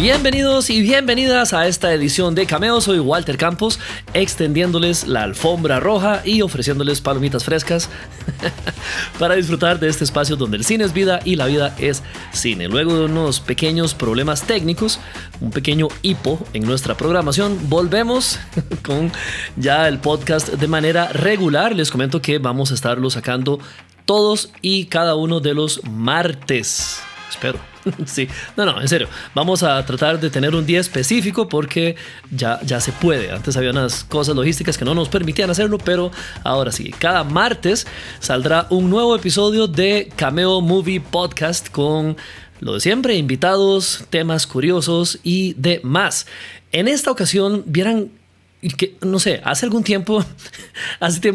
Bienvenidos y bienvenidas a esta edición de Cameo. Soy Walter Campos, extendiéndoles la alfombra roja y ofreciéndoles palomitas frescas para disfrutar de este espacio donde el cine es vida y la vida es cine. Luego de unos pequeños problemas técnicos, un pequeño hipo en nuestra programación, volvemos con ya el podcast de manera regular. Les comento que vamos a estarlo sacando todos y cada uno de los martes. Espero. Sí, no, en serio. Vamos a tratar de tener un día específico porque ya se puede. Antes había unas cosas logísticas que no nos permitían hacerlo, pero ahora sí. Cada martes saldrá un nuevo episodio de Cameo Movie Podcast con lo de siempre, invitados, temas curiosos y demás. En esta ocasión, vieran que, no sé, hace tiempo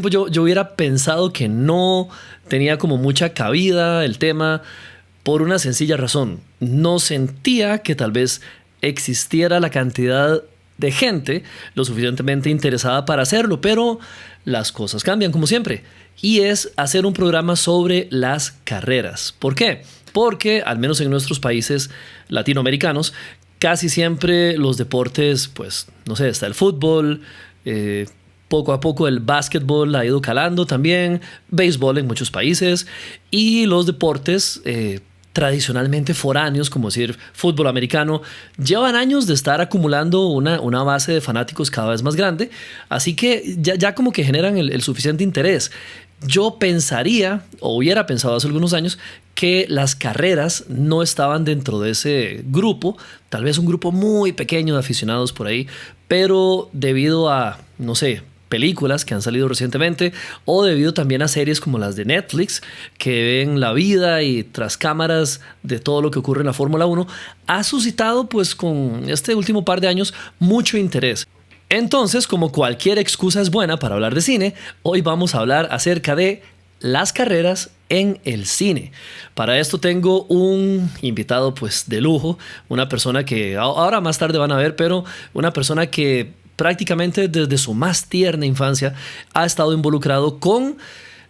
yo hubiera pensado que no tenía como mucha cabida el tema. Por una sencilla razón, no sentía que tal vez existiera la cantidad de gente lo suficientemente interesada para hacerlo, pero las cosas cambian como siempre. Y es hacer un programa sobre las carreras. ¿Por qué? Porque, al menos en nuestros países latinoamericanos, casi siempre los deportes, pues, no sé, está el fútbol, poco a poco el básquetbol ha ido calando también, béisbol en muchos países, y los deportes tradicionalmente foráneos, como decir fútbol americano, llevan años de estar acumulando una base de fanáticos cada vez más grande, así que ya como que generan el suficiente interés. Yo pensaría, o hubiera pensado hace algunos años, que las carreras no estaban dentro de ese grupo, tal vez un grupo muy pequeño de aficionados por ahí, pero debido a, no sé, películas que han salido recientemente o debido también a series como las de Netflix que ven la vida y tras cámaras de todo lo que ocurre en la Fórmula 1, ha suscitado pues con este último par de años mucho interés. Entonces, como cualquier excusa es buena para hablar de cine, hoy vamos a hablar acerca de las carreras en el cine. Para esto tengo un invitado pues de lujo, una persona que ahora más tarde van a ver, pero una persona que prácticamente desde su más tierna infancia ha estado involucrado con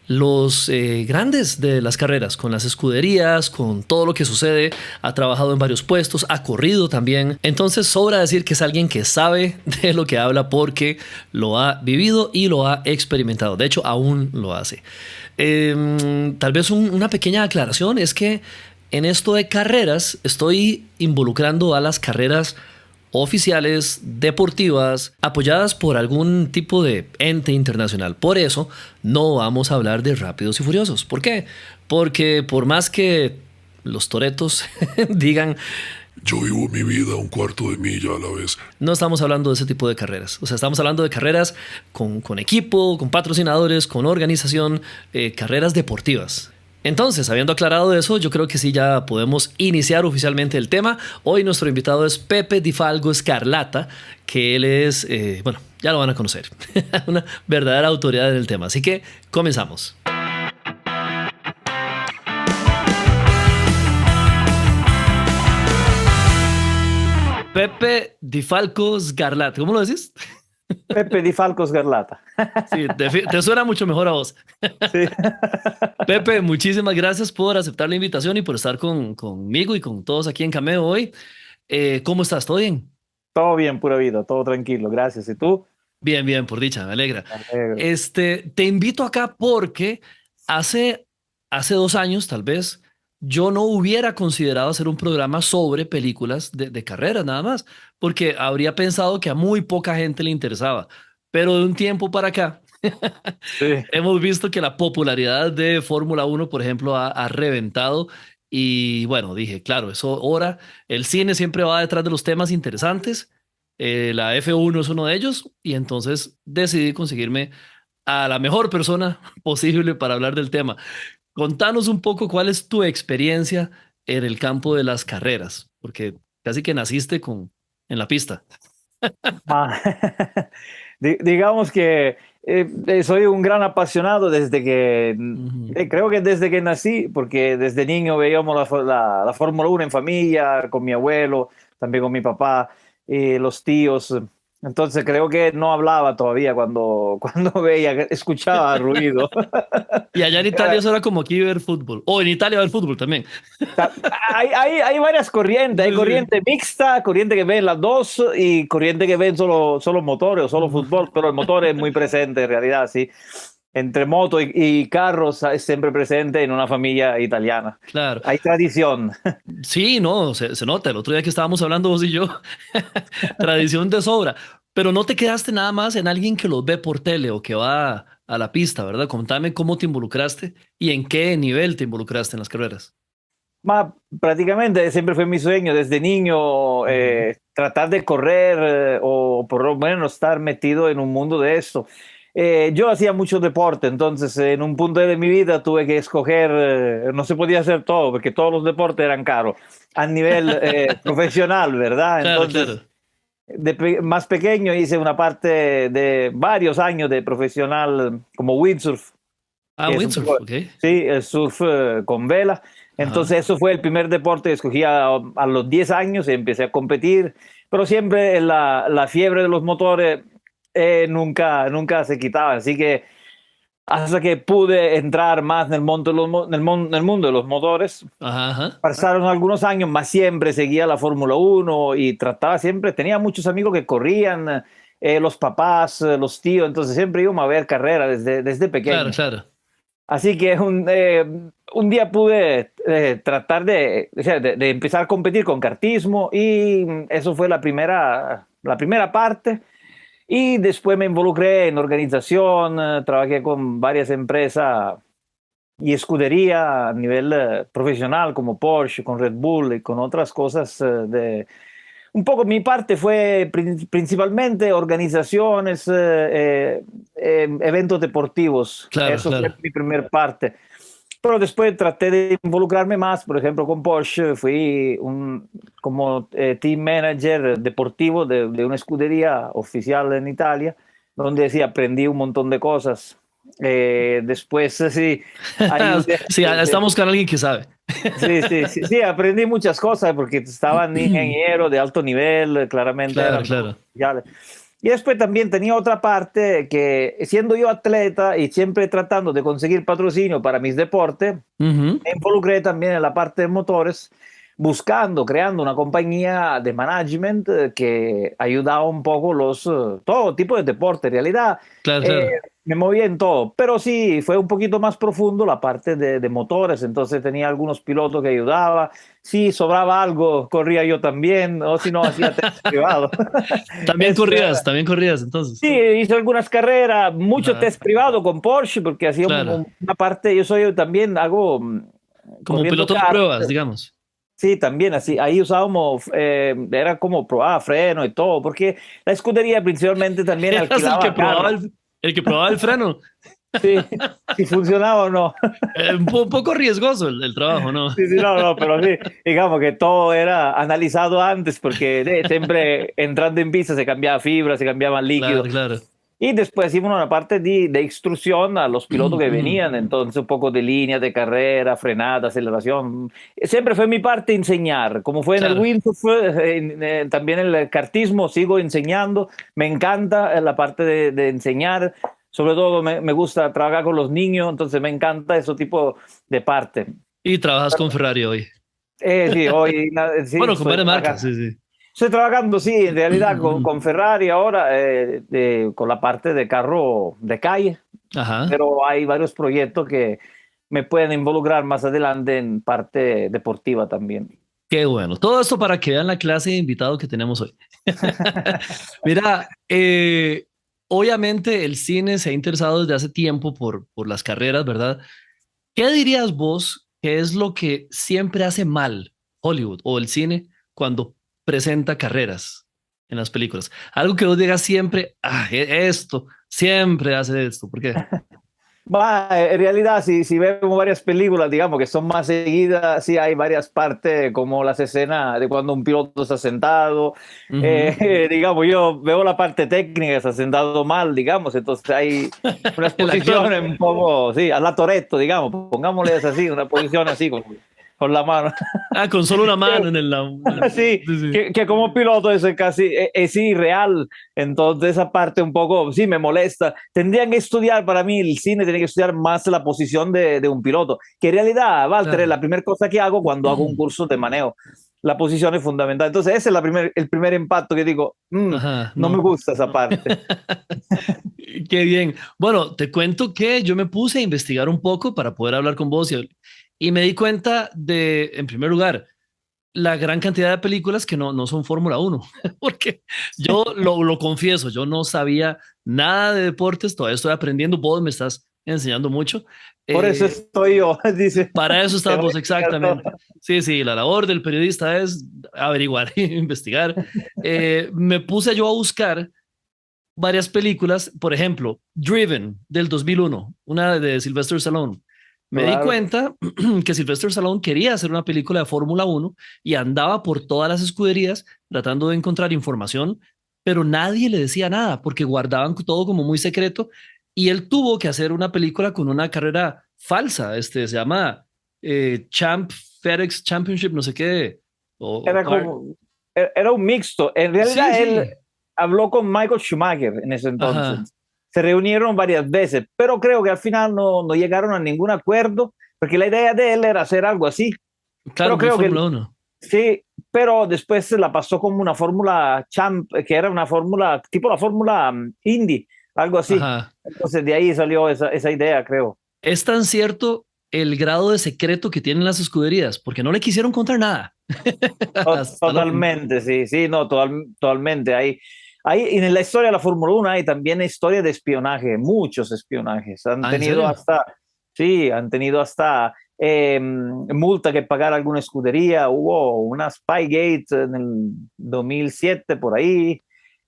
los grandes de las carreras, con las escuderías, con todo lo que sucede. Ha trabajado en varios puestos, ha corrido también. Entonces sobra decir que es alguien que sabe de lo que habla porque lo ha vivido y lo ha experimentado. De hecho, aún lo hace. Tal vez una pequeña aclaración es que en esto de carreras estoy involucrando a las carreras oficiales, deportivas, apoyadas por algún tipo de ente internacional. Por eso no vamos a hablar de Rápidos y Furiosos. ¿Por qué? Porque por más que los toretos digan yo vivo mi vida un cuarto de milla a la vez, no estamos hablando de ese tipo de carreras. O sea, estamos hablando de carreras con equipo, con patrocinadores, con organización, carreras deportivas. Entonces, habiendo aclarado eso, yo creo que sí ya podemos iniciar oficialmente el tema. Hoy nuestro invitado es Pepe Di Falco Scarlata, que él es, bueno, ya lo van a conocer, una verdadera autoridad en el tema. Así que comenzamos. Pepe Di Falco Scarlata, ¿cómo lo decís? Pepe Di Falco Scarlata. Sí, te suena mucho mejor a vos. Sí. Pepe, muchísimas gracias por aceptar la invitación y por estar conmigo y con todos aquí en Cameo hoy. ¿Cómo estás? ¿Todo bien? Todo bien, pura vida, todo tranquilo, gracias. ¿Y tú? Bien, por dicha, me alegra. Me alegro. Te invito acá porque hace 2 años, tal vez, yo no hubiera considerado hacer un programa sobre películas de carreras nada más, porque habría pensado que a muy poca gente le interesaba. Pero de un tiempo para acá, Sí. hemos visto que la popularidad de Fórmula 1, por ejemplo, ha reventado. Y bueno, dije, claro, eso ahora, el cine siempre va detrás de los temas interesantes. La F1 es uno de ellos. Y entonces decidí conseguirme a la mejor persona posible para hablar del tema. Contanos un poco cuál es tu experiencia en el campo de las carreras, porque casi que naciste en la pista. Ah, digamos que soy un gran apasionado desde que, Ujú. creo que desde que nací, porque desde niño veíamos la Fórmula 1 en familia, con mi abuelo, también con mi papá, los tíos. Entonces creo que no hablaba todavía cuando veía, escuchaba ruido. Y allá en Italia eso era como aquí ver fútbol. O en Italia ver fútbol también. Hay varias corrientes, hay Sí, sí. corriente mixta, corriente que ven las dos y corriente que ven solo motores o solo fútbol, pero el motor es muy presente en realidad, sí. Entre moto y carros es siempre presente en una familia italiana. Claro. Hay tradición. Sí, no, se nota. El otro día que estábamos hablando vos y yo, tradición de sobra. Pero no te quedaste nada más en alguien que los ve por tele o que va a la pista, ¿verdad? Contame cómo te involucraste y en qué nivel te involucraste en las carreras. Ma prácticamente siempre fue mi sueño desde niño Ujú. tratar de correr o por lo menos estar metido en un mundo de esto. Yo hacía mucho deporte, entonces en un punto de mi vida tuve que escoger, no se podía hacer todo porque todos los deportes eran caros a nivel profesional, ¿verdad? Claro, Entonces, claro. más pequeño hice una parte de varios años de profesional como windsurf, Ah, que es un windsurf, poco, ok. sí, el surf con vela. Ajá. Entonces eso fue el primer deporte que escogí a los 10 años y empecé a competir, pero siempre la fiebre de los motores nunca se quitaba, así que hasta que pude entrar más en el mundo de en el mundo de los motores, Ajá, ajá. pasaron algunos años, más siempre seguía la Fórmula 1 y trataba siempre, tenía muchos amigos que corrían, los papás, los tíos, entonces siempre íbamos a ver carrera desde Claro, pequeño. claro. Así que un día pude tratar o sea, de empezar a competir con kartismo y eso fue la primera parte. Y después me involucré en organización, trabajé con varias empresas y escudería a nivel profesional como Porsche, con Red Bull y con otras cosas un poco mi parte fue principalmente organizaciones, eventos deportivos. Claro, Eso fue claro. mi primer parte. Pero después traté de involucrarme más, por ejemplo, con Porsche, fui como team manager deportivo de una escudería oficial en Italia, donde sí aprendí un montón de cosas. Después sí, ayudé. Sí, estamos con alguien que sabe. Sí, aprendí muchas cosas porque estaban ingenieros de alto nivel, claramente Claro, eran todos claro. oficiales. Y después también tenía otra parte que, siendo yo atleta y siempre tratando de conseguir patrocinio para mis deportes, Ujú. me involucré también en la parte de motores, creando una compañía de management que ayudaba un poco todo tipo de deporte. En realidad, Claro, eh, claro. me movía en todo, pero sí, fue un poquito más profundo la parte de motores, entonces tenía algunos pilotos que ayudaba. Si sobraba algo, corría yo también, o si no, hacía test privado. Eso era. También corrías entonces. Sí, hice algunas carreras, mucho Ajá. test privado con Porsche, porque hacía Claro. una parte, yo soy también hago Como corriendo piloto de kart. pruebas, digamos. Sí, también así, ahí usábamos, era como probar freno y todo, porque la escudería principalmente también Eras alquilaba carros, el que probaba el freno. sí, si funcionaba o no. Un poco riesgoso el trabajo, ¿no? Sí, sí, no, pero sí, digamos que todo era analizado antes, porque siempre entrando en pista se cambiaba fibra, se cambiaban líquidos. Claro, claro. Y después hicimos una parte de instrucción a los pilotos que venían, entonces un poco de línea de carrera, frenada, aceleración. Siempre fue mi parte enseñar, como fue en el Claro. windsurf, también en el kartismo sigo enseñando. Me encanta la parte de enseñar, sobre todo me gusta trabajar con los niños, entonces me encanta ese tipo de parte. Y trabajas con Ferrari hoy. Sí, hoy sí, Bueno, con varias marcas, sí, sí. estoy trabajando, sí, en realidad con Ferrari ahora, con la parte de carro de calle, Ajá. pero hay varios proyectos que me pueden involucrar más adelante en parte deportiva también. Qué bueno. Todo esto para que vean la clase de invitado que tenemos hoy. Mira, obviamente el cine se ha interesado desde hace tiempo por las carreras, ¿verdad? ¿Qué dirías vos que es lo que siempre hace mal Hollywood o el cine cuando presenta carreras en las películas? Algo que vos digas siempre, ah, esto, siempre hace esto. ¿Por qué? En realidad, si vemos varias películas, digamos, que son más seguidas, sí hay varias partes, como las escenas de cuando un piloto está sentado. Ujú. Digamos, yo veo la parte técnica, está sentado mal, digamos, entonces hay unas El actor. posiciones un poco, sí, a la Toretto, digamos, pongámosle así, una posición así. con la mano. Ah, con solo una mano en el... Sí, Sí, sí. que como piloto eso es casi, es irreal. Entonces esa parte un poco, sí, me molesta. Tendrían que estudiar, para mí el cine tiene que estudiar más la posición de un piloto, que en realidad, Walter, es Claro. la primera cosa que hago cuando hago un curso de manejo. La posición es fundamental. Entonces ese es el primer impacto que digo, Ajá, no me no. gusta esa parte. Qué bien. Bueno, te cuento que yo me puse a investigar un poco para poder hablar con vos y me di cuenta de, en primer lugar, la gran cantidad de películas que no son Fórmula Uno, porque yo lo confieso, yo no sabía nada de deportes, todavía estoy aprendiendo, vos me estás enseñando mucho. Por eso Eh, estoy yo, dice, para eso te estás voy a vos explicar todo. exactamente. Sí, sí, la labor del periodista es averiguar, investigar. Me puse yo a buscar varias películas, por ejemplo, Driven del 2001, una de Sylvester Stallone. Me di Claro. cuenta que Sylvester Stallone quería hacer una película de Fórmula Uno y andaba por todas las escuderías tratando de encontrar información, pero nadie le decía nada porque guardaban todo como muy secreto y él tuvo que hacer una película con una carrera falsa, se llama Champ FedEx Championship, no sé qué, o Era como, era un mixto. En sí, realidad él sí, habló con Michael Schumacher en ese ajá, entonces. Se reunieron varias veces, pero creo que al final no llegaron a ningún acuerdo, porque la idea de él era hacer algo así. claro, Pero muy creo que Fórmula Uno. sí, pero después se la pasó como una fórmula champ, que era una fórmula, tipo la fórmula Indy, algo así. Ajá. Entonces de ahí salió esa idea, creo. Es tan cierto el grado de secreto que tienen las escuderías, porque no le quisieron contar nada. Hasta Stallone. Totalmente, sí, sí, no, totalmente. Hay, en la historia de la Fórmula 1 hay también historia de espionaje, muchos espionajes. Han Ah, ¿en tenido serio? hasta, sí, han tenido hasta multa que pagar alguna escudería. Hubo una Spygate en el 2007 por ahí,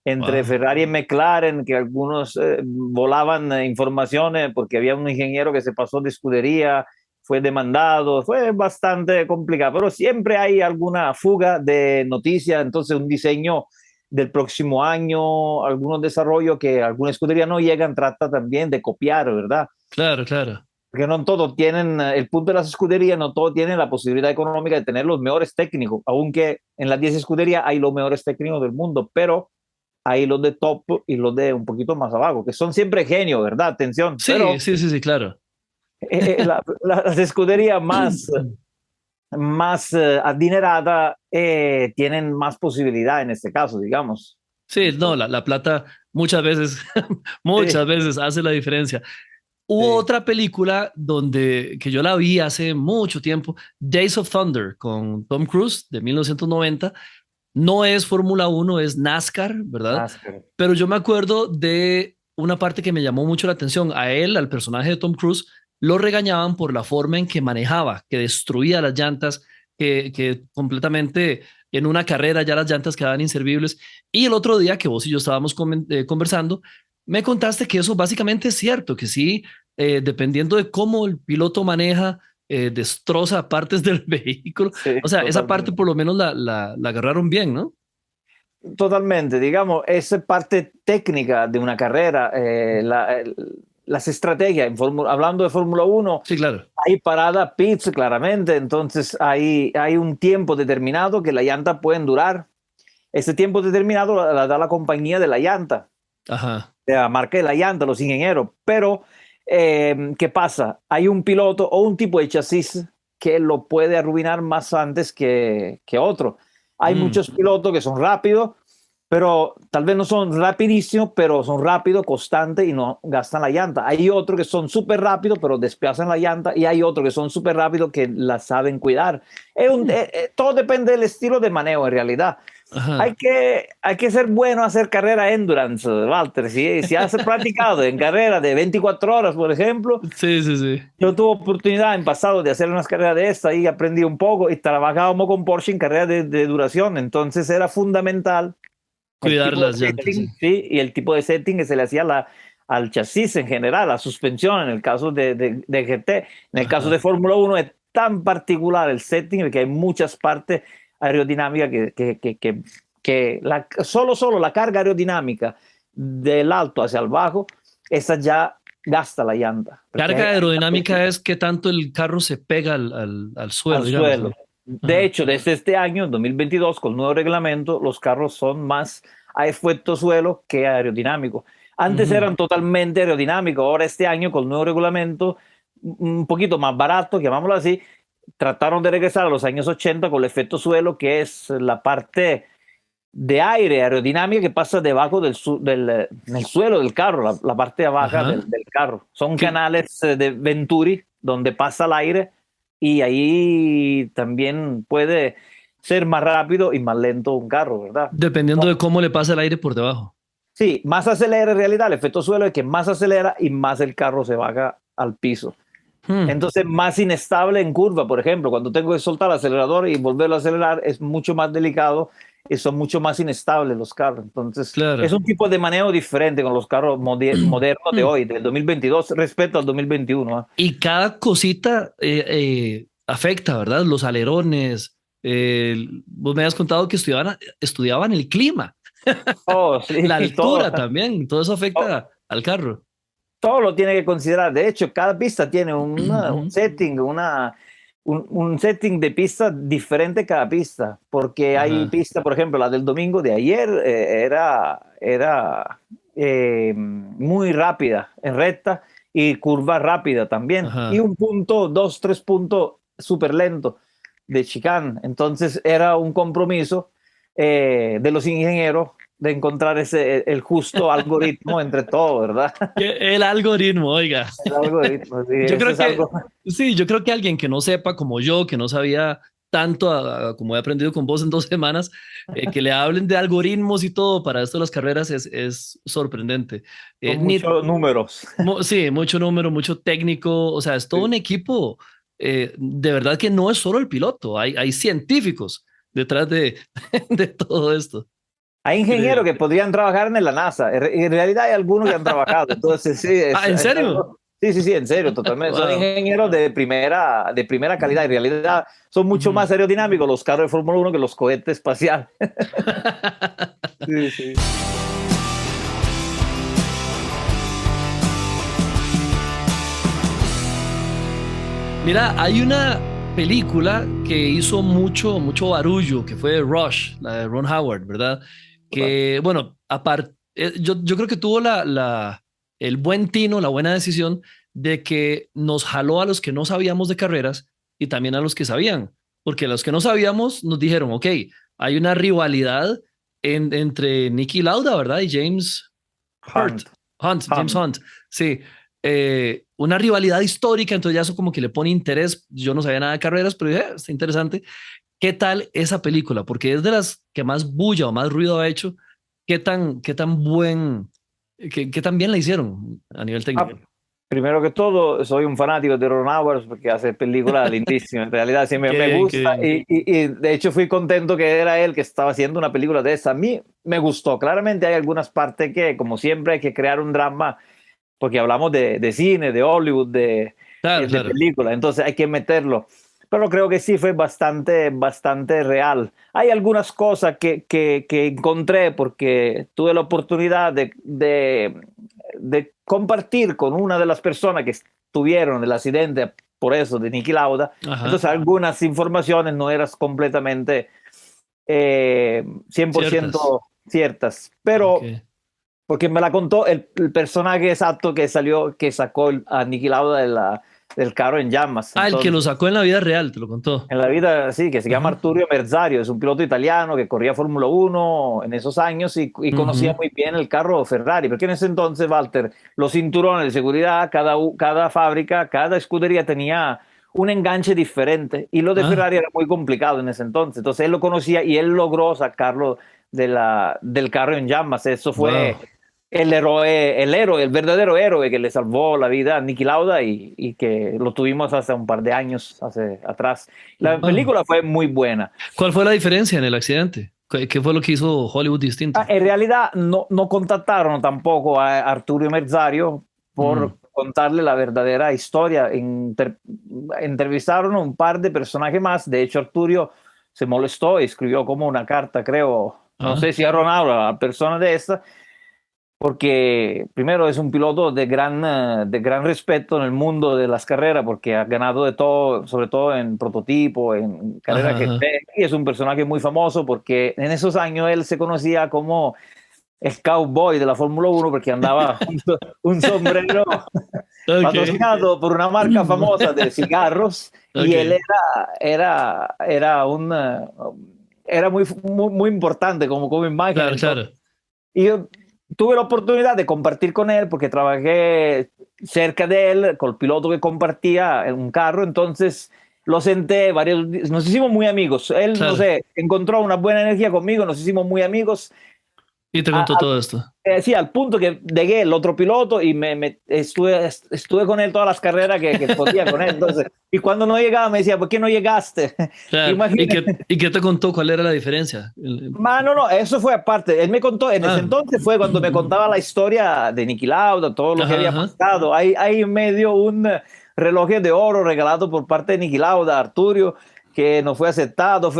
entre Wow. Ferrari y McLaren, que algunos volaban informaciones porque había un ingeniero que se pasó de escudería, fue demandado, fue bastante complicado, pero siempre hay alguna fuga de noticias, entonces un diseño del próximo año, algunos desarrollos que alguna escudería no llegan, trata también de copiar, ¿verdad? Claro, claro. Porque no todos tienen, el punto de las escuderías, no todos tienen la posibilidad económica de tener los mejores técnicos, aunque en las 10 escuderías hay los mejores técnicos del mundo, pero hay los de top y los de un poquito más abajo, que son siempre genios, ¿verdad? Atención, Sí, pero sí, sí, sí, claro. las escuderías más adineradas tienen más posibilidad en este caso, digamos. Sí, no, Entonces, la plata muchas veces, muchas sí, veces hace la diferencia. Hubo sí. otra película que yo la vi hace mucho tiempo, Days of Thunder, con Tom Cruise de 1990. No es Fórmula Uno, es NASCAR, ¿verdad? NASCAR. Pero yo me acuerdo de una parte que me llamó mucho la atención. A él, al personaje de Tom Cruise, lo regañaban por la forma en que manejaba, que destruía las llantas, que completamente en una carrera ya las llantas quedaban inservibles. Y el otro día que vos y yo estábamos conversando, me contaste que eso básicamente es cierto, que sí, dependiendo de cómo el piloto maneja, destroza partes del vehículo. Sí, O sea, esa parte totalmente. por lo menos la agarraron bien, ¿no? Totalmente, digamos, es parte técnica de una carrera, las estrategias, hablando de Fórmula 1, Sí, claro. hay parada pits claramente, entonces hay un tiempo determinado que la llanta pueden durar. Ese tiempo determinado la da la compañía de la llanta, Ajá. de la marca de la llanta, los ingenieros. Pero, ¿qué pasa? Hay un piloto o un tipo de chasis que lo puede arruinar más antes que otro. Hay Mm, muchos pilotos que son rápidos, pero tal vez no son rapidísimos, pero son rápidos, constantes y no gastan la llanta. Hay otros que son súper rápidos, pero desplazan la llanta, y hay otros que son súper rápidos que la saben cuidar. mm, Todo depende del estilo de manejo en realidad. ajá. Hay que ser bueno a hacer carrera endurance, Walter. Si has practicado en carrera de 24 horas, por ejemplo, Sí, sí, sí. yo tuve oportunidad en pasado de hacer unas carreras de esta y aprendí un poco y trabajábamos con Porsche en carreras de duración. Entonces era fundamental el Cuidar tipo de las llantas, sí. setting, sí, y el tipo de setting que se le hacía al chasis en general, la suspensión en el caso de GT. En el caso de Ajá. Fórmula 1 es tan particular el setting que hay muchas partes aerodinámicas solo la carga aerodinámica del alto hacia el bajo, esa ya gasta la llanta. Porque Carga aerodinámica es que tanto el carro se pega al suelo, al digamos. suelo. ¿No? De Ajá. hecho, desde este año, 2022, con el nuevo reglamento, los carros son más a efecto suelo que aerodinámico. Antes Ujú. eran totalmente aerodinámicos, ahora este año con el nuevo reglamento, un poquito más barato, llamámoslo así, trataron de regresar a los años 80 con el efecto suelo, que es la parte de aire aerodinámica que pasa debajo del suelo del carro, la parte de abajo Ajá. del carro. Son Que canales de Venturi donde pasa el aire y ahí también puede ser más rápido y más lento un carro, ¿verdad? dependiendo de cómo le pasa el aire por debajo. Sí, más acelera en realidad, el efecto suelo es que más acelera y más el carro se baja al piso. Hmm, Entonces, más inestable en curva, por ejemplo, cuando tengo que soltar el acelerador y volverlo a acelerar, es mucho más delicado y son mucho más inestables los carros. Entonces, es claro. un tipo de manejo diferente con los carros modernos de Hmm. hoy, del 2022, respecto al 2021. ¿Ah? Y cada cosita afecta, ¿verdad? Los alerones. Vos me has contado que estudiaban el clima, Oh, la sí, altura también. Todo eso afecta al carro. todo lo tiene que considerar. De hecho, cada pista tiene un Ujú. setting, un setting de pista diferente cada pista, porque hay Ajá, pista, por ejemplo, la del domingo de ayer era muy rápida en recta y curva rápida también, y ajá. un punto, dos, tres puntos súper lento de chicane. Entonces era un compromiso de los ingenieros de encontrar el justo algoritmo entre todo, ¿verdad? El algoritmo, oiga. El algoritmo, sí, Yo eso creo es algo. que, sí, yo creo que alguien que no sepa como yo, que no sabía tanto como he aprendido con vos en 2 semanas, que le hablen de algoritmos y todo para esto de las carreras es sorprendente. Son Ni, muchos números. sí, mucho número, mucho técnico, o sea, es todo un equipo. De verdad que no es solo el piloto, hay científicos detrás de todo esto. Hay ingenieros Increíble. que podrían trabajar en la NASA. En realidad hay algunos que han trabajado. Entonces, sí, Ah, ¿en es serio? algo. Sí, sí, sí, en serio, totalmente. Son Wow. ingenieros de primera calidad. En realidad son mucho Ujú. más aerodinámicos los carros de Fórmula 1 que los cohetes espaciales. Sí, sí. Mira, hay una película que hizo mucho barullo, que fue Rush, la de Ron Howard, ¿verdad? Que, bueno, aparte, yo creo que tuvo el buen tino, la buena decisión de que nos jaló a los que no sabíamos de carreras y también a los que sabían, porque a los que no sabíamos nos dijeron, ok, hay una rivalidad entre Nicky Lauda, ¿verdad? Y Hunt, James Hunt. Hunt, sí. Una rivalidad histórica, entonces ya eso como que le pone interés. Yo no sabía nada de carreras, pero dije, está interesante. ¿Qué tal esa película? Porque es de las que más bulla o más ruido ha hecho. ¿Qué tan bien la hicieron a nivel Ah, técnico? primero que todo, soy un fanático de Ron Howard porque hace películas lindísimas. En realidad, sí Qué me bien, qué gusta bien. y de hecho fui contento que era él que estaba haciendo una película de esa. A mí me gustó. Claramente hay algunas partes que, como siempre, hay que crear un drama porque hablamos de cine, de Hollywood, Claro, de claro. película. Entonces hay que meterlo. Pero creo que sí fue bastante real. Hay algunas cosas que encontré porque tuve la oportunidad de compartir con una de las personas que estuvieron en el accidente, por eso, de Niki Lauda. Ajá, Entonces, algunas informaciones no eran completamente 100% ciertas. ciertas, Ok. pero porque me la contó el personaje exacto que salió, que sacó a Niki Lauda del carro en llamas. Ah, el que lo Entonces, sacó en la vida real, te lo contó. en la vida, sí, que se llama Ajá. Arturio Merzario, es un piloto italiano que corría Fórmula 1 en esos años y conocía Ujú. muy bien el carro Ferrari, porque en ese entonces, Walter, los cinturones de seguridad, cada fábrica, cada escudería tenía un enganche diferente y lo de Ah, Ferrari era muy complicado en ese entonces. Entonces él lo conocía y él logró sacarlo del carro en llamas. Eso fue wow. héroe, el verdadero héroe que le salvó la vida a Niki Lauda y que lo tuvimos hace un par de años atrás. La Wow. película fue muy buena. ¿Cuál fue la diferencia en el accidente? ¿Qué fue lo que hizo Hollywood distinto? En realidad no contactaron tampoco a Arturo Merzario Mm. por contarle la verdadera historia. Entrevistaron a un par de personajes más. De hecho, Arturo se molestó y escribió como una carta, creo, no Ah, sé si a Ronaldo, a la persona de esta, porque primero es un piloto de gran respeto en el mundo de las carreras, porque ha ganado de todo, sobre todo en prototipo, en carrera Ajá, GT, ajá. y es un personaje muy famoso porque en esos años él se conocía como el cowboy de la Fórmula Uno porque andaba un sombrero Ok. patrocinado por una marca famosa de cigarros y él Ok. era muy importante como imagen. Claro, Entonces, claro. y yo tuve la oportunidad de compartir con él porque trabajé cerca de él con el piloto que compartía en un carro, entonces lo senté varios días, nos hicimos muy amigos. Él, no Claro. sé, encontró una buena energía conmigo, nos hicimos muy amigos. Y te A- contó todo al, esto. sí, al punto que llegué el otro piloto y estuve con él todas las carreras que podía con él. Entonces, y cuando no llegaba me decía, ¿por qué no llegaste? Claro. Imagínate. Y qué te contó? ¿Cuál era la diferencia? No, no, eso fue aparte. Él me contó, en ese Ah. entonces fue cuando me contaba la historia de Niki Lauda, todo lo que Ajá, había ajá. pasado. Hay en medio un reloj de oro regalado por parte de Niki Lauda, Arturio, que no fue aceptado,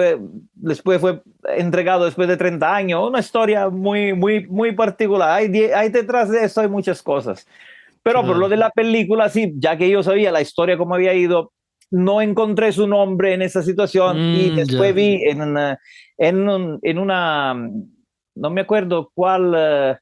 después fue entregado después de 30 años. Una historia muy particular. Hay detrás de eso hay muchas cosas. Pero por lo Claro. de la película, sí, ya que yo sabía la historia cómo había ido, no encontré su nombre en esa situación y después Ya. vi en una, no me acuerdo cuál,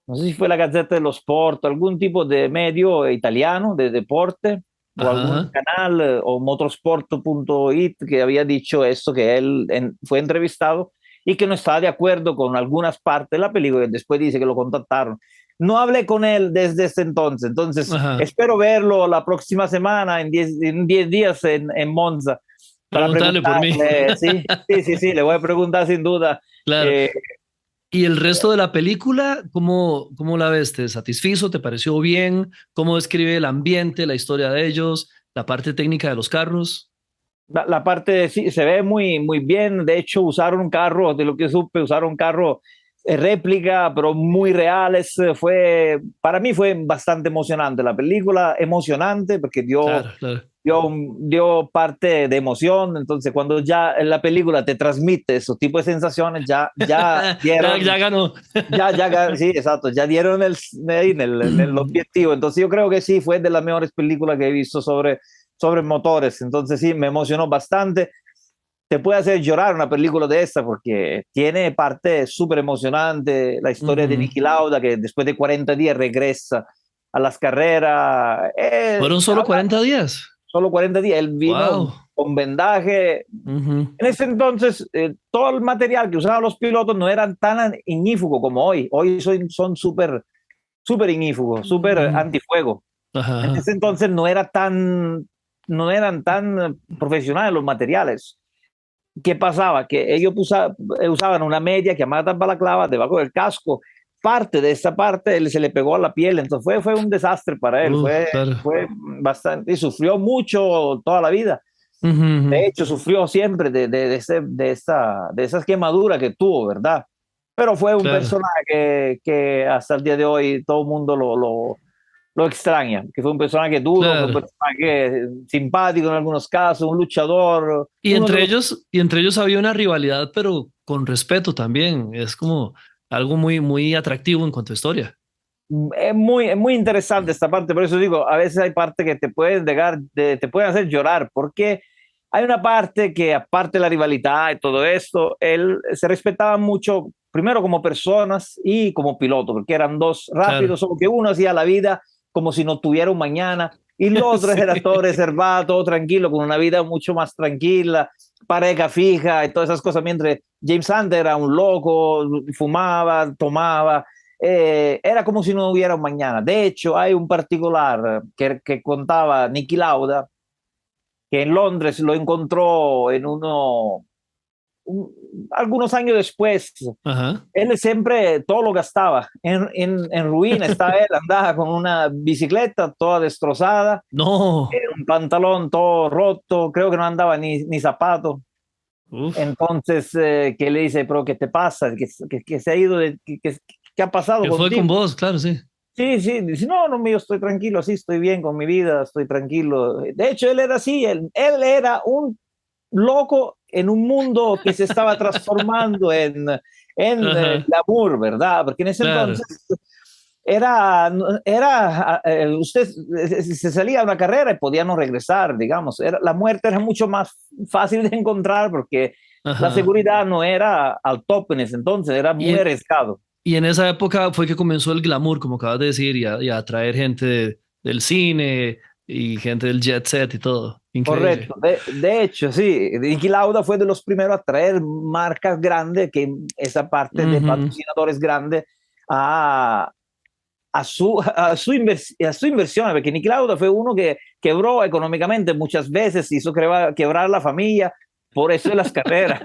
no sé si fue la Gazzetta dello Sport, algún tipo de medio italiano de deporte o Ajá, algún ajá. canal o motorsport.it que había dicho esto, que él fue entrevistado y que no estaba de acuerdo con algunas partes de la película y después dice que lo contactaron. No hablé con él desde ese entonces Ajá. espero verlo la próxima semana, en 10 días en Monza, para Preguntarle por mí. preguntarle, sí, le voy a preguntar sin duda. Claro. eh, ¿Y el resto de la película, cómo la ves? ¿Te satisfizo? ¿Te pareció bien? ¿Cómo describe el ambiente, la historia de ellos, la parte técnica de los carros? la parte sí, se ve muy bien, de hecho usaron un carro, de lo que supe, usaron un carro réplica, pero muy reales, para mí fue bastante emocionante, la película emocionante porque Claro, claro. dio parte de emoción, entonces cuando ya en la película te transmite esos tipos de sensaciones, ya Ya dieron, ganó. sí, exacto, ya dieron en el objetivo, entonces yo creo que sí, fue de las mejores películas que he visto sobre motores, entonces sí, me emocionó bastante. Te puede hacer llorar una película de esta porque tiene parte súper emocionante, la historia de Ujú. Niki Lauda que después de 40 días regresa a las carreras. Fueron solo 40 días. Solo 40 días, él vino Wow. con vendaje. Ujú. En ese entonces, todo el material que usaban los pilotos no eran tan ignífugos como hoy. Hoy son súper ignífugos, súper Ujú. antifuego. Ajá, En ajá. ese entonces no eran tan profesionales los materiales. ¿Qué pasaba? Que ellos usaban una media llamada balaclava debajo del casco. Parte de esa parte se le pegó a la piel, entonces fue un desastre para él, Claro. fue bastante, y sufrió mucho toda la vida. Ujú, ujú. De hecho, sufrió siempre de esas quemaduras que tuvo, ¿verdad? Pero fue un Claro, personaje que hasta el día de hoy todo el mundo lo extraña, que fue un personaje duro, fue un claro. personaje simpático en algunos casos, un luchador, uno de los Y entre ellos había una rivalidad, pero con respeto también. Es como algo muy, muy atractivo en cuanto a historia. es muy interesante esta parte, por eso digo, a veces hay partes que te pueden te pueden hacer llorar, porque hay una parte que aparte de la rivalidad y todo esto, él se respetaba mucho, primero como personas y como piloto, porque eran dos Claro. rápidos, solo que uno hacía la vida como si no tuviera un mañana, y el otro Sí. era todo reservado, todo tranquilo, con una vida mucho más tranquila, pareja fija y todas esas cosas, mientras James Hunt era un loco, fumaba, tomaba, era como si no hubiera un mañana. De hecho, hay un particular que contaba Niki Lauda, que en Londres lo encontró un, algunos años después. Ajá. Él siempre todo lo gastaba. En ruina estaba él, andaba con una bicicleta toda destrozada, No. un pantalón todo roto, creo que no andaba ni zapato. Uf. Entonces, ¿qué le dice? ¿Pero qué te pasa? ¿Qué se ha ido? ¿Qué ha pasado ¿Qué fue con contigo? vos? Claro, sí. Sí, dice, no, no, yo estoy tranquilo, sí, estoy bien con mi vida, estoy tranquilo. De hecho, él era así, él era un loco en un mundo que se estaba transformando en Ajá. glamour, ¿verdad? Porque en ese entonces Claro. usted se salía a una carrera y podía no regresar, digamos. La muerte era mucho más fácil de encontrar porque la Ajá. seguridad no era al top en ese entonces, era Y muy en, arriesgado. y en esa época fue que comenzó el glamour, como acabas de decir, y a atraer gente del cine y gente del jet set y todo. Increíble. Correcto. De hecho, sí, Niki Lauda fue de los primeros a traer marcas grandes, que esa parte de Ujú. patrocinadores grandes a, a su inversión, porque Niki Lauda fue uno que quebró económicamente muchas veces, hizo quebrar la familia, por eso en las carreras.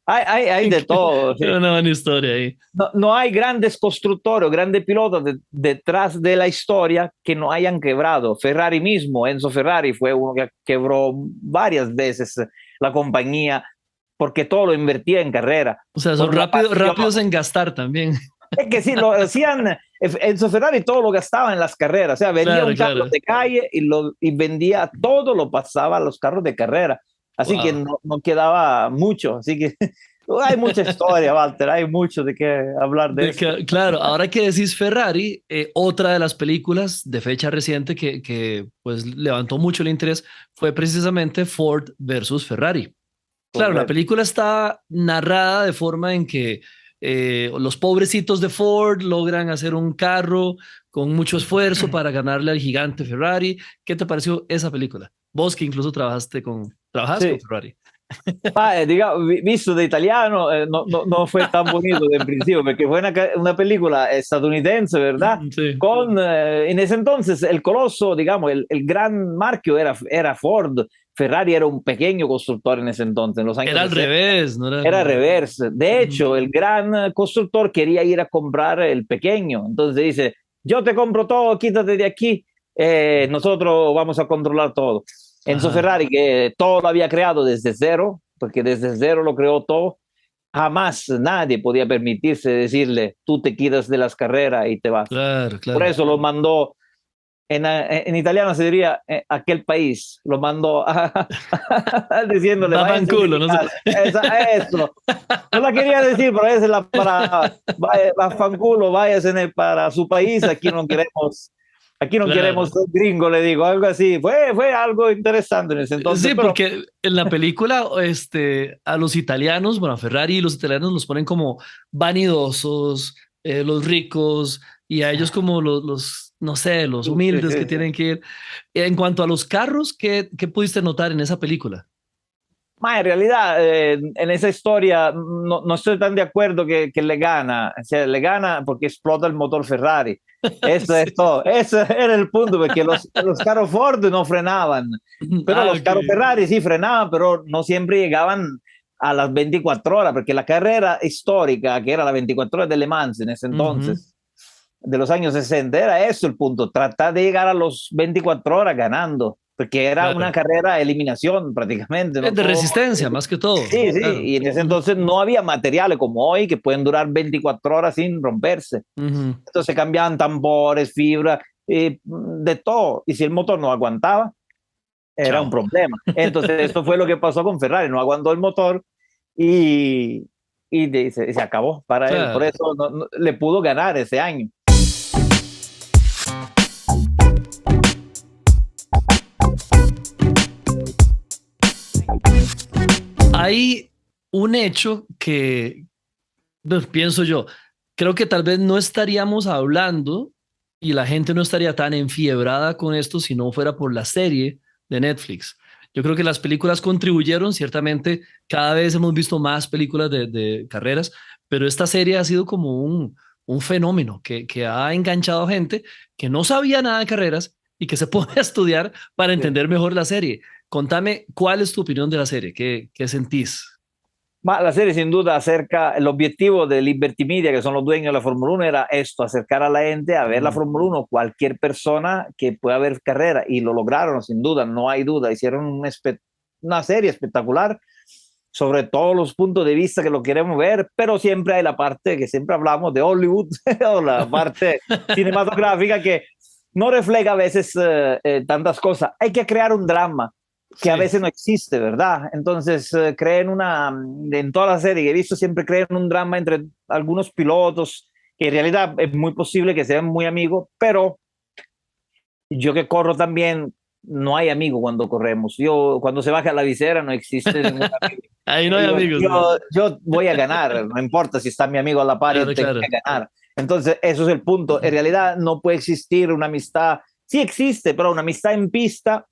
Hay de todo. ¿Sí? Una buena historia ahí. No, no hay grandes constructores o grandes pilotos detrás de la historia que no hayan quebrado. Ferrari mismo, Enzo Ferrari, fue uno que quebró varias veces la compañía porque todo lo invertía en carrera, O sea, por son una pasión. rápidos en gastar también. Es que sí, lo hacían, Enzo Ferrari todo lo gastaba en las carreras, o sea, vendía Claro, un carro claro. de calle y vendía todo, lo pasaba a los carros de carrera, así que Wow. no quedaba mucho, así que hay mucha historia, Walter, hay mucho de qué hablar de esto. Claro, ahora que decís Ferrari, otra de las películas de fecha reciente que pues levantó mucho el interés fue precisamente Ford versus Ferrari. Claro, la Correcto. película está narrada de forma en que los pobrecitos de Ford logran hacer un carro con mucho esfuerzo para ganarle al gigante Ferrari. ¿Qué te pareció esa película? Vos que incluso trabajas con Sí, Ferrari. visto de italiano, no fue tan bonito de principio, porque fue una película estadounidense, ¿verdad? Sí. En ese entonces, el coloso, digamos, el gran marco era Ford. Ferrari era un pequeño constructor en ese entonces, en los años Era al 60. revés, ¿no era Era como... reverse. De Ujú. hecho, el gran constructor quería ir a comprar el pequeño. Entonces dice, yo te compro todo, quítate de aquí, nosotros vamos a controlar todo. Enzo Ajá, Ferrari, que todo lo había creado desde cero, porque desde cero lo creó todo, jamás nadie podía permitirse decirle, tú te quitas de las carreras y te vas. claro, Por claro. eso lo mandó en italiano se diría aquel país, lo mandó diciéndole, Va váyanse de fanculo, mi no sé. casa. Eso. No la quería decir, pero esa es la para, vaya, va fanculo, váyase para su país, aquí no queremos Claro. ser gringo, le digo, algo así. Fue algo interesante en ese entonces, Sí, pero porque en la película, a los italianos, bueno, a Ferrari y los italianos los ponen como vanidosos, los ricos, y a ellos como no sé, los sí, sí, humildes que sí, sí. tienen que ir. En cuanto a los carros, ¿qué pudiste notar en esa película? Ma, en realidad, en esa historia no estoy tan de acuerdo que le gana. O sea, le gana porque explota el motor Ferrari. Eso Sí. es todo. Ese era el punto, porque los carros Ford no frenaban, pero Ah, los ok. carros Ferrari sí frenaban, pero no siempre llegaban a las 24 horas, porque la carrera histórica, que era las 24 horas de Le Mans en ese Ujú. entonces, de los años 60 era eso el punto, tratar de llegar a los 24 horas ganando, porque era una Claro. carrera de eliminación prácticamente, Es ¿no? de Todo. resistencia, más que todo. Sí, sí, Claro. y en ese Ujú, entonces no había materiales como hoy que pueden durar 24 horas sin romperse. ujú. Entonces cambiaban tambores, fibra, de todo. Y si el motor no aguantaba, era un Chao. problema. Entonces esto fue lo que pasó con Ferrari, no aguantó el motor y, se acabó para él. Por Claro. eso le pudo ganar ese año. Hay un hecho que, pues, pienso yo, creo que tal vez no estaríamos hablando y la gente no estaría tan enfiebrada con esto si no fuera por la serie de Netflix. Yo creo que las películas contribuyeron, ciertamente cada vez hemos visto más películas de carreras, pero esta serie ha sido como un fenómeno que ha enganchado a gente que no sabía nada de carreras y que se pone a estudiar para Sí. entender mejor la serie. Contame, ¿cuál es tu opinión de la serie? ¿Qué sentís? Ma la serie sin duda acerca, el objetivo de Liberty Media, que son los dueños de la Fórmula 1, era esto, acercar a la gente a ver la Mm, Fórmula 1, cualquier persona que pueda ver carrera, y lo lograron sin duda, no hay duda, hicieron una serie espectacular sobre todos los puntos de vista que lo queremos ver, pero siempre hay la parte que siempre hablamos de Hollywood, o la parte cinematográfica que no refleja a veces tantas cosas. Hay que crear un drama que a sí, veces no existe, ¿verdad? Entonces en toda la serie que he visto siempre creen un drama entre algunos pilotos en realidad es muy posible que sean muy amigos, pero yo que corro también, no hay amigo cuando corremos. Yo, cuando se baja la visera, no existe ningún amigo. Ahí no hay amigos. Yo voy a ganar, no importa si está mi amigo a la par, yo Claro, tengo claro. que ganar. Entonces, eso es el punto. En realidad, no puede existir una amistad. Sí existe, pero una amistad en pista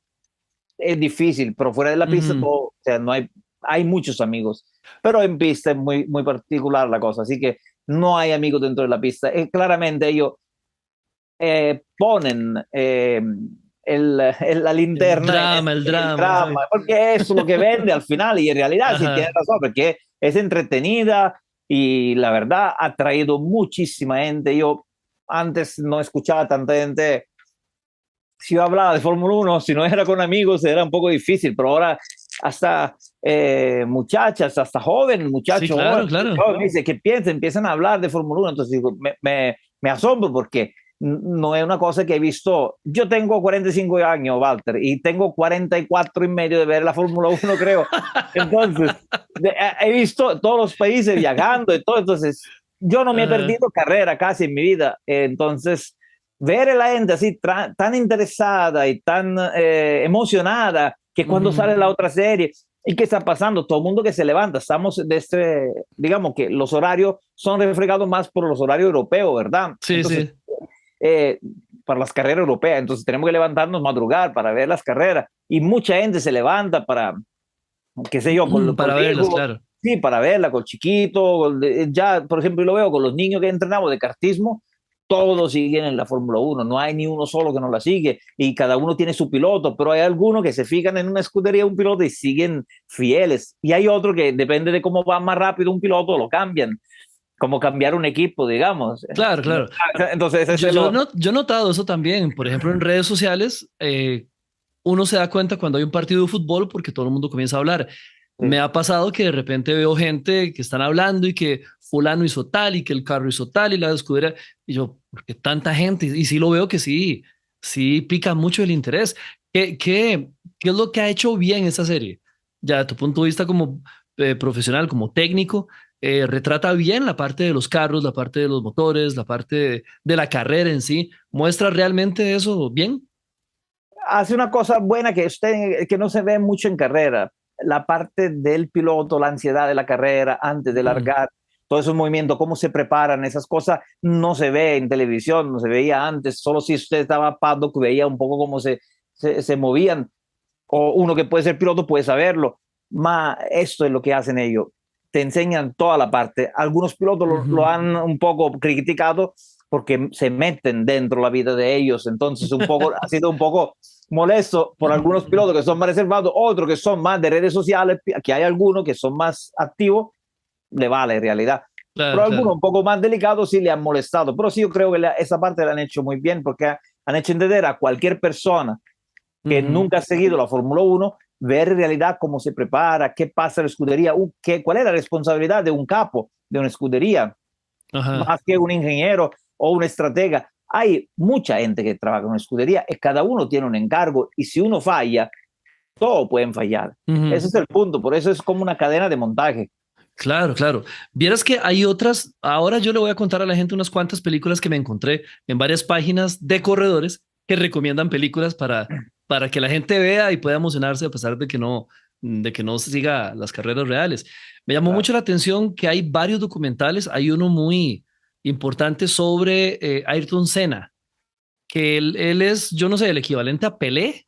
es difícil, pero fuera de la pista, Ujú. todo, o sea, no hay muchos amigos, pero en pista es muy particular la cosa. Así que no hay amigos dentro de la pista. Claramente ellos ponen la linterna El en el drama, sí. drama, porque eso es lo que vende al final, y en realidad sí tiene Ajá. razón, porque es entretenida y la verdad ha traído muchísima gente. Yo antes no escuchaba tanta gente. Si yo hablaba de Fórmula Uno, si no era con amigos, era un poco difícil, pero ahora hasta muchachas, hasta jóvenes, Sí, muchachos claro, jóvenes, claro. me dice que piensan, empiezan a hablar de Fórmula Uno. Entonces digo, me asombro porque no es una cosa que he visto. Yo tengo 45 años, Walter, y tengo 44 y medio de ver la Fórmula Uno, creo. Entonces, he visto todos los países viajando y todo. Entonces, yo no me he Ajá. perdido carrera casi en mi vida. Entonces, ver a la gente así tan interesada y tan emocionada que cuando Ujú. sale la otra serie, ¿y qué está pasando? Todo el mundo que se levanta, estamos de digamos que los horarios son reflejados más por los horarios europeos, ¿verdad? Sí, Entonces, sí. eh, para las carreras europeas, entonces tenemos que levantarnos, madrugar para ver las carreras, y mucha gente se levanta para, qué sé yo, con Para el verlas, hijo, claro. sí, para verla, con el chiquito, ya, por ejemplo, lo veo con los niños que entrenamos de kartismo, todos siguen en la Fórmula Uno, no hay ni uno solo que no la sigue, y cada uno tiene su piloto, pero hay algunos que se fijan en una escudería de un piloto y siguen fieles, y hay otros que depende de cómo va más rápido un piloto, lo cambian, como cambiar un equipo, digamos. Claro, claro. Entonces, ese es lo... Yo he notado eso también. Por ejemplo, en redes sociales, uno se da cuenta cuando hay un partido de fútbol porque todo el mundo comienza a hablar. Me Sí. ha pasado que de repente veo gente que están hablando y que fulano hizo tal y que el carro hizo tal y la escudera. Y yo, ¿por qué tanta gente? Y sí lo veo que sí, sí pica mucho el interés. ¿Qué es lo que ha hecho bien esta serie? Ya, de tu punto de vista como profesional, como técnico, retrata bien la parte de los carros, la parte de los motores, la parte de la carrera en sí. ¿Muestra realmente eso bien? Hace una cosa buena que no se ve mucho en carrera, la parte del piloto, la ansiedad de la carrera antes de Mm, largar, todo esos movimientos, cómo se preparan, esas cosas no se ve en televisión, no se veía antes, solo si usted estaba paddock veía un poco cómo se movían, o uno que puede ser piloto puede saberlo, más esto es lo que hacen ellos, te enseñan toda la parte. Algunos pilotos lo ujú. han un poco criticado porque se meten dentro de la vida de ellos, entonces un poco, ha sido un poco molesto por algunos pilotos que son más reservados, otros que son más de redes sociales, que hay algunos que son más activos, le vale en realidad. Pero Claro, algunos claro. un poco más delicados sí le han molestado. Pero sí, yo creo que esa parte la han hecho muy bien porque han hecho entender a cualquier persona que Ujú. nunca ha seguido la Fórmula Uno, ver en realidad cómo se prepara, qué pasa en la escudería, cuál es la responsabilidad de un capo de una escudería, Ajá. más que un ingeniero o un estratega. Hay mucha gente que trabaja en una escudería y cada uno tiene un encargo, y si uno falla, todos pueden fallar. Ujú. Ese es el punto, por eso es como una cadena de montaje. Claro, claro. Vieras que hay otras, ahora yo le voy a contar a la gente unas cuantas películas que me encontré en varias páginas de corredores que recomiendan películas para que la gente vea y pueda emocionarse a pesar de que no se siga las carreras reales. Me llamó Claro. mucho la atención que hay varios documentales, hay uno muy importante sobre Ayrton Senna, que él es, yo no sé, el equivalente a Pelé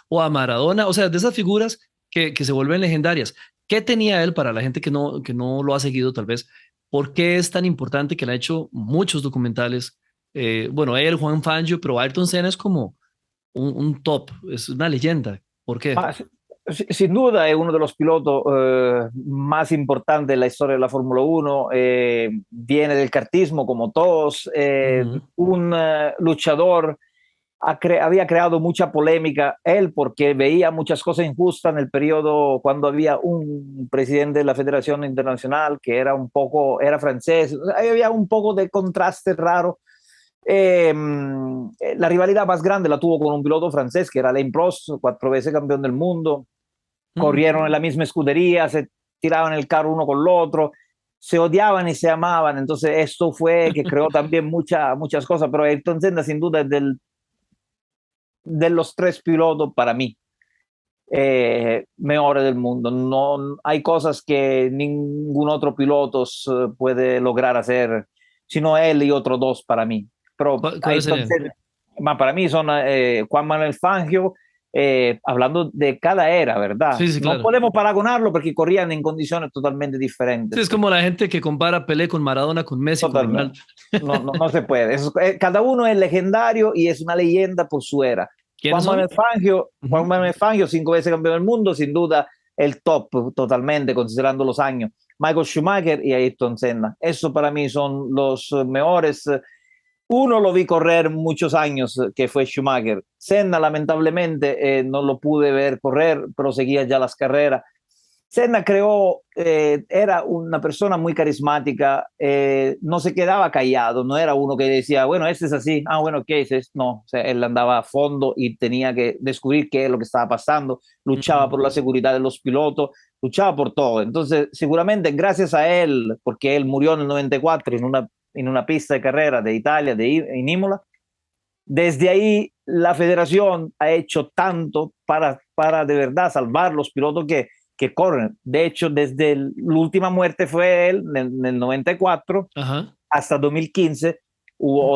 o a Maradona, o sea, de esas figuras que se vuelven legendarias. ¿Qué tenía él para la gente que no lo ha seguido tal vez? ¿Por qué es tan importante que le ha hecho muchos documentales? Bueno, él, Juan Fangio, pero Ayrton Senna es como un top, es una leyenda. ¿Por qué? Ah, sin duda es uno de los pilotos más importantes de la historia de la Fórmula Uno. Viene del kartismo como todos, Ujú, un luchador. Había creado mucha polémica él porque veía muchas cosas injustas en el periodo cuando había un presidente de la Federación Internacional que era un poco, era francés, había un poco de contraste raro. Eh, la rivalidad más grande la tuvo con un piloto francés que era Alain Prost, 4 veces campeón del mundo, mm, corrieron en la misma escudería, se tiraban el carro uno con el otro, se odiaban y se amaban. Entonces esto fue que creó también muchas cosas, pero Ayrton Senna sin duda es de los tres pilotos para mí mejores del mundo. No hay cosas que ningún otro piloto puede lograr hacer, sino él y otros dos para mí. Pero ¿Cuáles serían? para mí son Juan Manuel Fangio, hablando de cada era, ¿verdad? Sí, sí, No claro. podemos paragonarlo porque corrían en condiciones totalmente Sí, diferentes. es como la gente que compara Pelé con Maradona, con Messi, con Totalmente. Ronaldo. No se puede. Cada uno es legendario y es una leyenda por su era. ¿Quiénes son? Juan Ujú. Manuel Fangio, 5 veces campeón del mundo, sin duda el top totalmente, considerando los años. Michael Schumacher y Ayrton Senna. Eso para mí son los mejores. Uno lo vi correr muchos años, que fue Schumacher. Senna, lamentablemente, no lo pude ver correr, pero seguía ya las carreras. Senna creó, era una persona muy carismática, no se quedaba callado, no era uno que decía, bueno, este es así, bueno, ¿qué es esto? No, o sea, él andaba a fondo y tenía que descubrir qué es lo que estaba pasando, luchaba Ujú. por la seguridad de los pilotos, luchaba por todo. Entonces, seguramente gracias a él, porque él murió en el 94 en una pista de carrera de Italia, en Imola, desde ahí la federación ha hecho tanto para de verdad salvar los pilotos que corren. De hecho, desde la última muerte fue él en el 94 Ajá. hasta 2015 hubo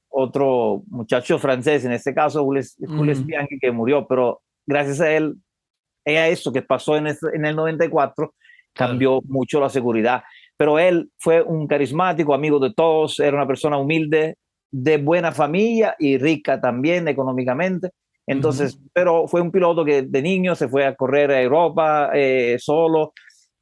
otro muchacho francés, en este caso Jules Ujú. Bianchi, que murió, pero gracias a él, a eso que pasó en el 94, Claro. cambió mucho la seguridad. Pero él fue un carismático, amigo de todos, era una persona humilde, de buena familia y rica también económicamente. Ujú. Entonces, pero fue un piloto que de niño se fue a correr a Europa solo.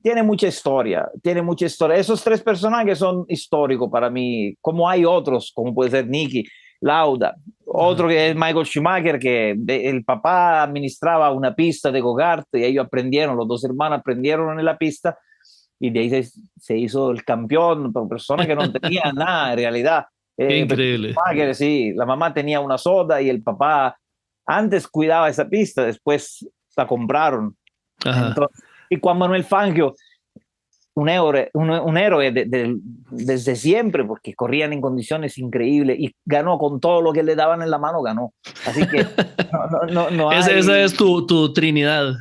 Tiene mucha historia, tiene mucha historia. Esos tres personajes son históricos para mí, como hay otros, como puede ser Nicky Lauda, Ajá. otro que es Michael Schumacher, que el papá administraba una pista de go-kart y ellos aprendieron, los dos hermanos aprendieron en la pista y de ahí se hizo el campeón, por persona que no tenía nada en realidad. Qué Porque increíble. Schumacher, sí, la mamá tenía una soda y el papá antes cuidaba esa pista, después la compraron. Ajá. Entonces, y Juan Manuel Fangio, un héroe desde siempre, porque corrían en condiciones increíbles y ganó con todo lo que le daban en la mano, ganó. Así que no Esa es hay, tu Trinidad.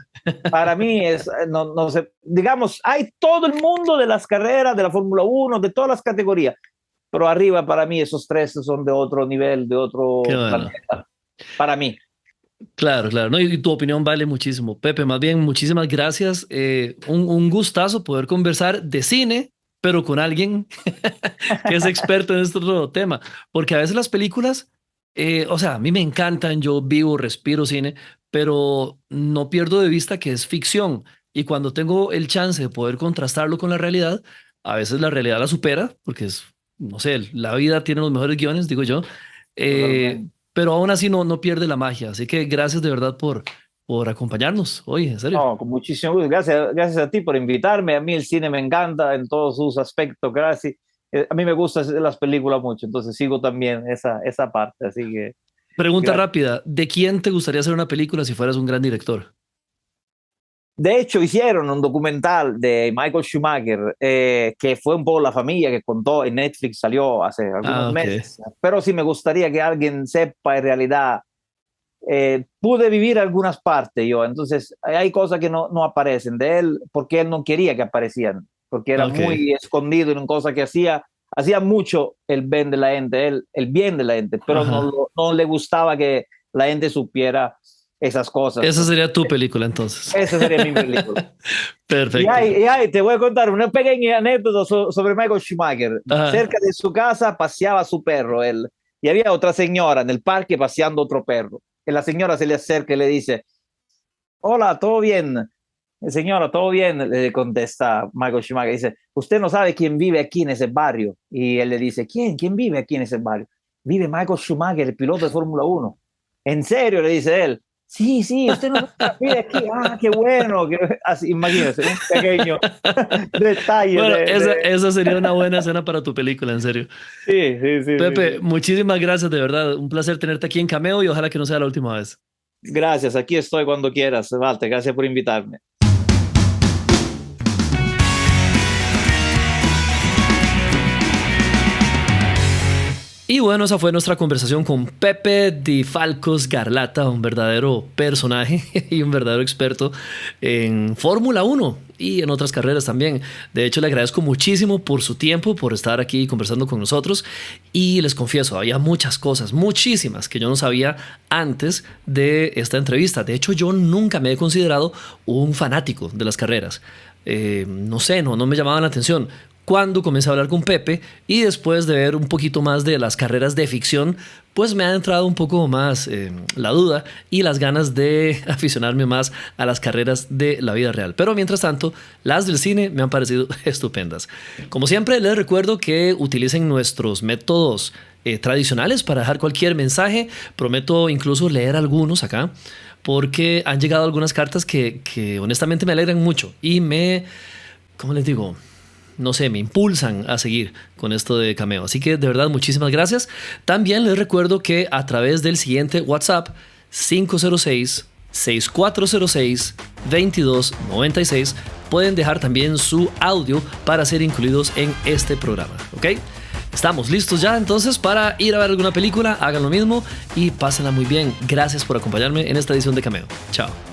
para mí es, no sé, digamos, hay todo el mundo de las carreras, de la Fórmula 1, de todas las categorías, pero arriba para mí esos tres son de otro nivel, de Qué otro bueno. planeta, para mí. Claro, claro. No, y tu opinión vale muchísimo. Pepe, más bien, muchísimas gracias. Un gustazo poder conversar de cine, pero con alguien que es experto en este otro tema. Porque a veces las películas, o sea, a mí me encantan, yo vivo, respiro cine, pero no pierdo de vista que es ficción. Y cuando tengo el chance de poder contrastarlo con la realidad, a veces la realidad la supera, porque es, no sé, la vida tiene los mejores guiones, digo yo. Totalmente. Pero aún así no pierde la magia. Así que gracias de verdad por acompañarnos hoy, en serio. No, con muchísimo gusto. Gracias a ti por invitarme. A mí el cine me encanta en todos sus aspectos. Gracias. A mí me gustan las películas mucho, entonces sigo también esa parte. Así que Pregunta gracias. rápida, ¿de quién te gustaría hacer una película si fueras un gran director? De hecho, hicieron un documental de Michael Schumacher, que fue un poco la familia que contó en Netflix, salió hace algunos Ah, ok. meses. Pero sí me gustaría que alguien sepa en realidad. Pude vivir algunas partes yo, entonces hay cosas que no aparecen de él porque él no quería que aparecieran, porque era Ok. muy escondido en cosas que hacía mucho el bien de la gente, el bien de la gente, pero Ajá. no le gustaba que la gente supiera esas cosas. Esa sería tu película entonces. Esa sería mi película. Perfecto. Te voy a contar una pequeña anécdota sobre Michael Schumacher. Ajá. Cerca de su casa paseaba su perro, él, y había otra señora en el parque paseando otro perro. Y la señora se le acerca y le dice, hola, ¿todo bien? Señora, ¿todo bien? Le contesta Michael Schumacher. Dice, usted no sabe quién vive aquí en ese barrio. Y él le dice, ¿quién? ¿Quién vive aquí en ese barrio? Vive Michael Schumacher, el piloto de Fórmula 1. ¿En serio? Le dice él. Sí, sí, usted no vive aquí. Ah, qué bueno. Así, imagínese, un pequeño detalle Bueno, de... esa sería una buena escena para tu película, en serio. Sí, sí, sí, sí, Pepe, sí. muchísimas gracias, de verdad. Un placer tenerte aquí en Cameo y ojalá que no sea la última vez. Gracias, aquí estoy cuando quieras, Walter. Gracias por invitarme. Y bueno, esa fue nuestra conversación con Pepe Di Falcos Garlata, un verdadero personaje y un verdadero experto en Fórmula 1 y en otras carreras también. De hecho, le agradezco muchísimo por su tiempo, por estar aquí conversando con nosotros. Y les confieso, había muchas cosas, muchísimas, que yo no sabía antes de esta entrevista. De hecho, yo nunca me he considerado un fanático de las carreras. No sé, no me llamaban la atención. Cuando comencé a hablar con Pepe y después de ver un poquito más de las carreras de ficción, pues me ha entrado un poco más la duda y las ganas de aficionarme más a las carreras de la vida real. Pero mientras tanto, las del cine me han parecido estupendas. Como siempre, les recuerdo que utilicen nuestros métodos tradicionales para dejar cualquier mensaje. Prometo incluso leer algunos acá, porque han llegado algunas cartas que honestamente me alegran mucho y ¿cómo les digo? No sé, me impulsan a seguir con esto de Cameo. Así que de verdad, muchísimas gracias. También les recuerdo que a través del siguiente WhatsApp 506-6406-2296 pueden dejar también su audio para ser incluidos en este programa, ¿ok? Estamos listos ya entonces para ir a ver alguna película. Hagan lo mismo y pásenla muy bien. Gracias por acompañarme en esta edición de Cameo. Chao.